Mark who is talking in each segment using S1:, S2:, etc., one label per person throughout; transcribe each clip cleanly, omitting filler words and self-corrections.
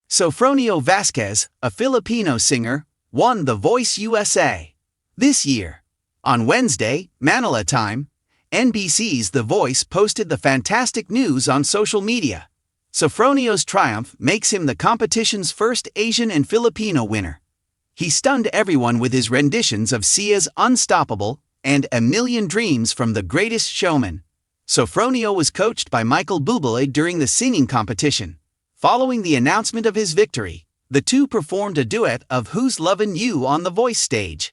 S1: Sofronio Vasquez, a Filipino singer, won The Voice USA this year. On Wednesday, Manila time, NBC's The Voice posted the fantastic news on social media. Sofronio's triumph makes him the competition's first Asian and Filipino winner. He stunned everyone with his renditions of Sia's Unstoppable and A Million Dreams from The Greatest Showman. Sofronio was coached by Michael Bublé during the singing competition. Following the announcement of his victory, the two performed a duet of Who's Lovin' You on the Voice stage.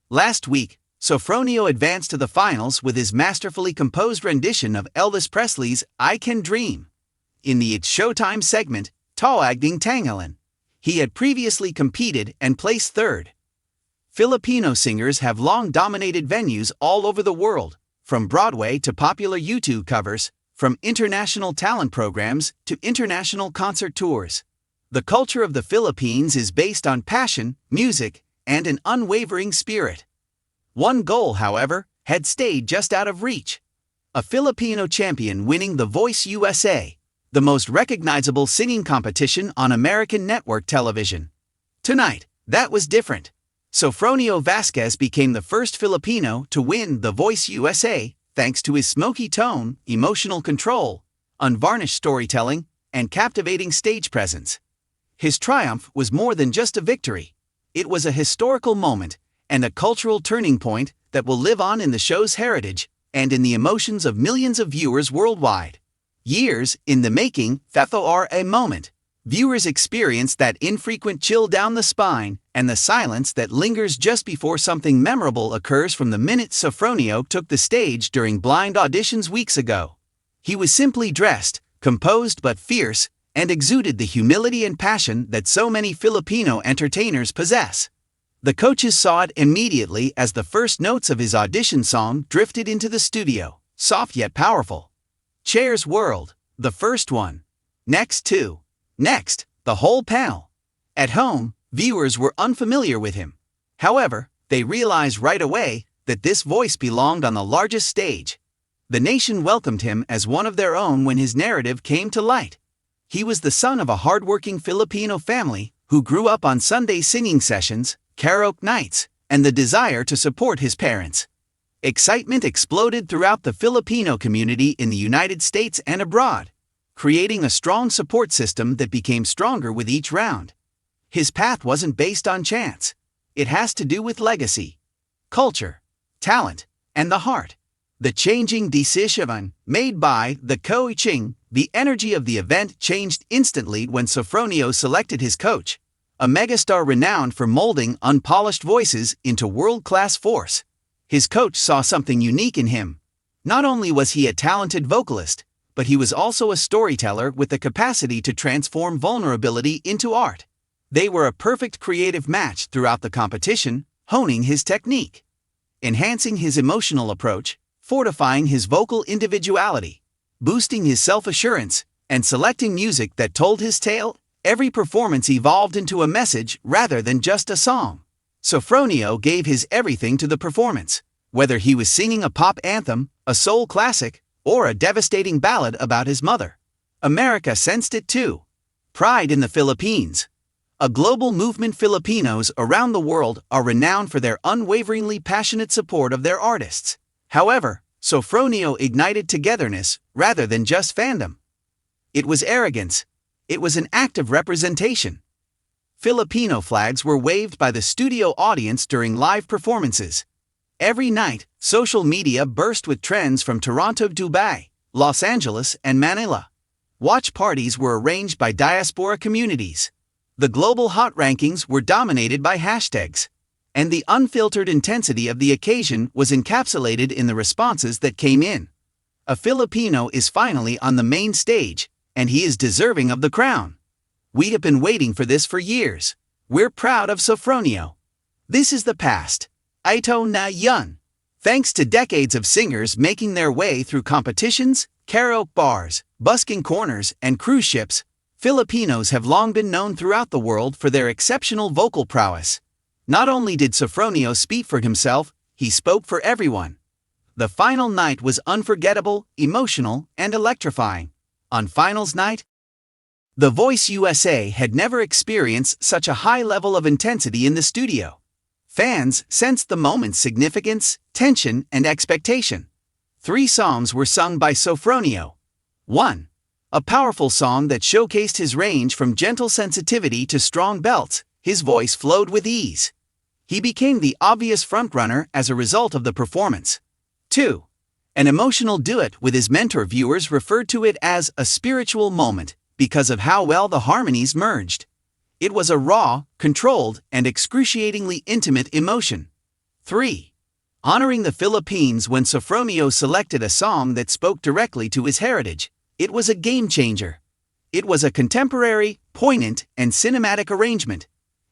S1: Last week, Sofronio advanced to the finals with his masterfully composed rendition of Elvis Presley's I Can Dream. In the It's Showtime segment, Tawagding Tangalan, he had previously competed and placed third. Filipino singers have long dominated venues all over the world, from Broadway to popular YouTube covers, from international talent programs to international concert tours. The culture of the Philippines is based on passion, music, and an unwavering spirit. One goal, however, had stayed just out of reach: a Filipino champion winning The Voice USA, the most recognizable singing competition on American network television. Tonight, that was different. Sofronio Vasquez became the first Filipino to win The Voice USA thanks to his smoky tone, emotional control, unvarnished storytelling, and captivating stage presence. His triumph was more than just a victory. It was a historical moment and a cultural turning point that will live on in the show's heritage and in the emotions of millions of viewers worldwide. Years in the making, for a moment, viewers experience that infrequent chill down the spine and the silence that lingers just before something memorable occurs from the minute Sofronio took the stage during blind auditions weeks ago. He was simply dressed, composed but fierce, and exuded the humility and passion that so many Filipino entertainers possess. The coaches saw it immediately as the first notes of his audition song drifted into the studio, soft yet powerful. Chair's World, the first one. Next, the whole panel. At home, viewers were unfamiliar with him. However, they realized right away that this voice belonged on the largest stage. The nation welcomed him as one of their own when his narrative came to light. He was the son of a hardworking Filipino family who grew up on Sunday singing sessions, karaoke nights, and the desire to support his parents. Excitement exploded throughout the Filipino community in the United States and abroad, creating a strong support system that became stronger with each round. His path wasn't based on chance. It has to do with legacy, culture, talent, and the heart. The changing decision made by the coaching, the energy of the event changed instantly when Sofronio selected his coach, a megastar renowned for molding unpolished voices into world-class force. His coach saw something unique in him. Not only was he a talented vocalist, but he was also a storyteller with the capacity to transform vulnerability into art. They were a perfect creative match throughout the competition, honing his technique, enhancing his emotional approach, fortifying his vocal individuality, boosting his self-assurance, and selecting music that told his tale. Every performance evolved into a message rather than just a song. Sofronio gave his everything to the performance, whether he was singing a pop anthem, a soul classic, or a devastating ballad about his mother. America sensed it too. Pride in the Philippines. A global movement. Filipinos around the world are renowned for their unwaveringly passionate support of their artists. However, Sofronio ignited togetherness rather than just fandom. It was arrogance. It was an act of representation. Filipino flags were waved by the studio audience during live performances. Every night, social media burst with trends from Toronto, Dubai, Los Angeles, and Manila. Watch parties were arranged by diaspora communities. The global hot rankings were dominated by hashtags, and the unfiltered intensity of the occasion was encapsulated in the responses that came in. A Filipino is finally on the main stage, and he is deserving of the crown. We have been waiting for this for years. We're proud of Sofronio. This is the past. Ito na yun. Thanks to decades of singers making their way through competitions, karaoke bars, busking corners, and cruise ships, Filipinos have long been known throughout the world for their exceptional vocal prowess. Not only did Sofronio speak for himself, he spoke for everyone. The final night was unforgettable, emotional, and electrifying. On finals night, The Voice USA had never experienced such a high level of intensity in the studio. Fans sensed the moment's significance, tension, and expectation. 3 songs were sung by Sofronio. 1. A powerful song that showcased his range from gentle sensitivity to strong belts. His voice flowed with ease. He became the obvious frontrunner as a result of the performance. 2. An emotional duet with his mentor. Viewers referred to it as a spiritual moment because of how well the harmonies merged. It was a raw, controlled, and excruciatingly intimate emotion. 3. Honoring the Philippines. When Sofronio selected a song that spoke directly to his heritage, it was a game-changer. It was a contemporary, poignant, and cinematic arrangement.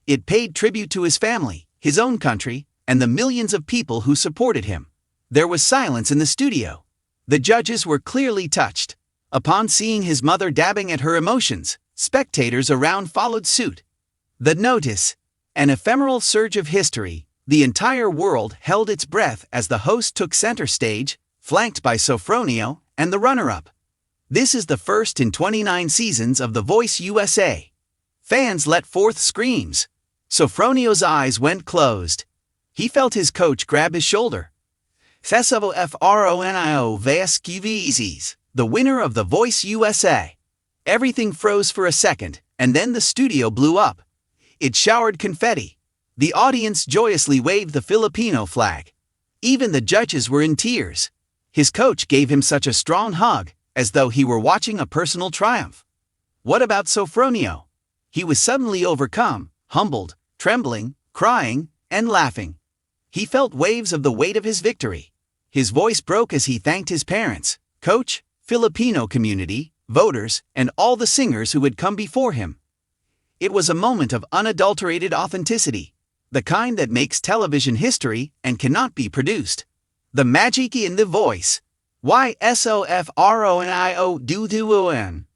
S1: It paid tribute to his family, his own country, and the millions of people who supported him. There was silence in the studio. The judges were clearly touched. Upon seeing his mother dabbing at her emotions, spectators around followed suit. The notice, an ephemeral surge of history. The entire world held its breath as the host took center stage, flanked by Sofronio and the runner-up. This is the first in 29 seasons of The Voice USA. Fans let forth screams. Sofronio's eyes went closed. He felt his coach grab his shoulder. Sofronio Vasquez, the winner of The Voice USA. Everything froze for a second, and then the studio blew up. It showered confetti. The audience joyously waved the Filipino flag. Even the judges were in tears. His coach gave him such a strong hug, as though he were watching a personal triumph. What about Sofronio? He was suddenly overcome, humbled, trembling, crying, and laughing. He felt waves of the weight of his victory. His voice broke as he thanked his parents, coach, Filipino community, voters, and all the singers who had come before him. It was a moment of unadulterated authenticity, the kind that makes television history and cannot be produced. The magic in the voice. Sofronio.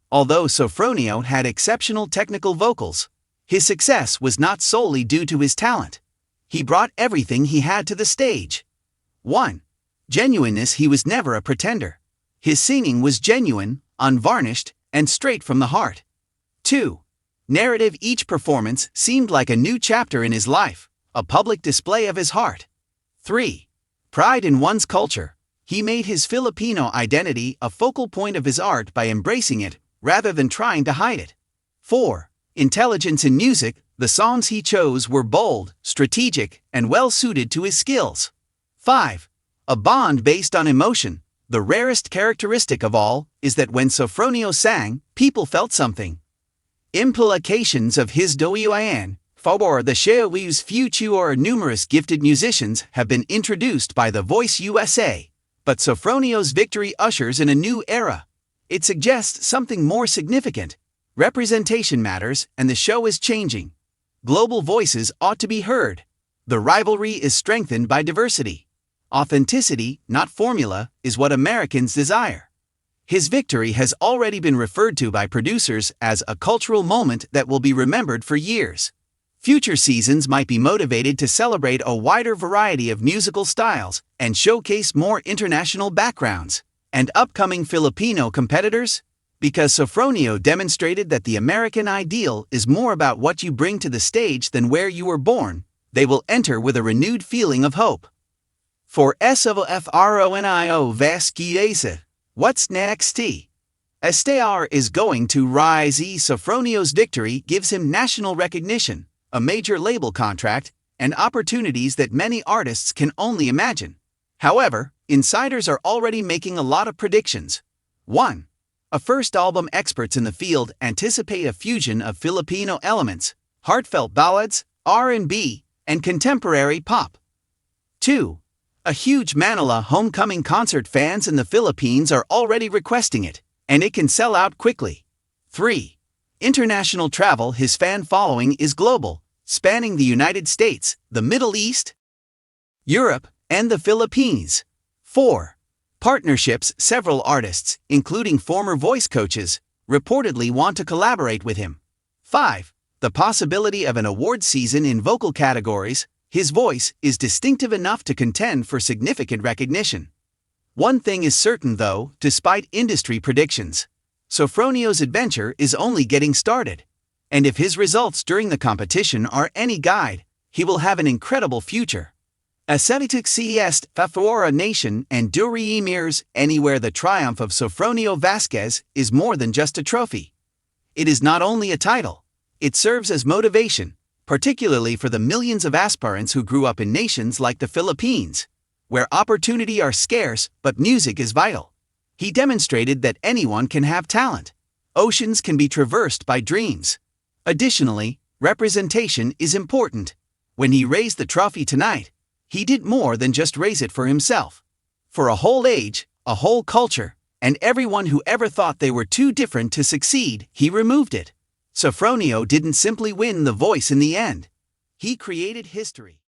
S1: Although Sofronio had exceptional technical vocals, his success was not solely due to his talent. He brought everything he had to the stage. 1. Genuineness. He was never a pretender. His singing was genuine, unvarnished, and straight from the heart. 2. Narrative. Each performance seemed like a new chapter in his life, a public display of his heart. 3. Pride in one's culture. He made his Filipino identity a focal point of his art by embracing it, rather than trying to hide it. 4. Intelligence in music. The songs he chose were bold, strategic, and well-suited to his skills. 5. A bond based on emotion. The rarest characteristic of all is that when Sofronio sang, people felt something. Implications of his doyen. For the show's future. Numerous gifted musicians have been introduced by The Voice USA. But Sofronio's victory ushers in a new era. It suggests something more significant. Representation matters, and the show is changing. Global voices ought to be heard. The rivalry is strengthened by diversity. Authenticity, not formula, is what Americans desire. His victory has already been referred to by producers as a cultural moment that will be remembered for years. Future seasons might be motivated to celebrate a wider variety of musical styles and showcase more international backgrounds. And upcoming Filipino competitors? Because Sofronio demonstrated that the American ideal is more about what you bring to the stage than where you were born, they will enter with a renewed feeling of hope. For Sofronio Vasquez, what's next? Estar is going to rise. Sofronio's victory gives him national recognition, a major label contract, and opportunities that many artists can only imagine. However, insiders are already making a lot of predictions. 1. A first album. Experts in the field anticipate a fusion of Filipino elements, heartfelt ballads, R&B, and contemporary pop. 2. A huge Manila homecoming concert. Fans in the Philippines are already requesting it, and it can sell out quickly. 3. International travel. His fan following is global, spanning the United States, the Middle East, Europe, and the Philippines. 4. Partnerships. Several artists, including former voice coaches, reportedly want to collaborate with him. 5. The possibility of an award season in vocal categories. His voice is distinctive enough to contend for significant recognition. One thing is certain though, despite industry predictions. Sofronio's adventure is only getting started. And if his results during the competition are any guide, he will have an incredible future. Ascetic est favora nation and duri emirs anywhere. The triumph of Sofronio Vasquez is more than just a trophy. It is not only a title, it serves as motivation, particularly for the millions of aspirants who grew up in nations like the Philippines, where opportunity are scarce but music is vital. He demonstrated that anyone can have talent. Oceans can be traversed by dreams. Additionally, representation is important. When he raised the trophy tonight, he did more than just raise it for himself. For a whole age, a whole culture, and everyone who ever thought they were too different to succeed, he removed it. Sofronio didn't simply win The Voice in the end. He created history.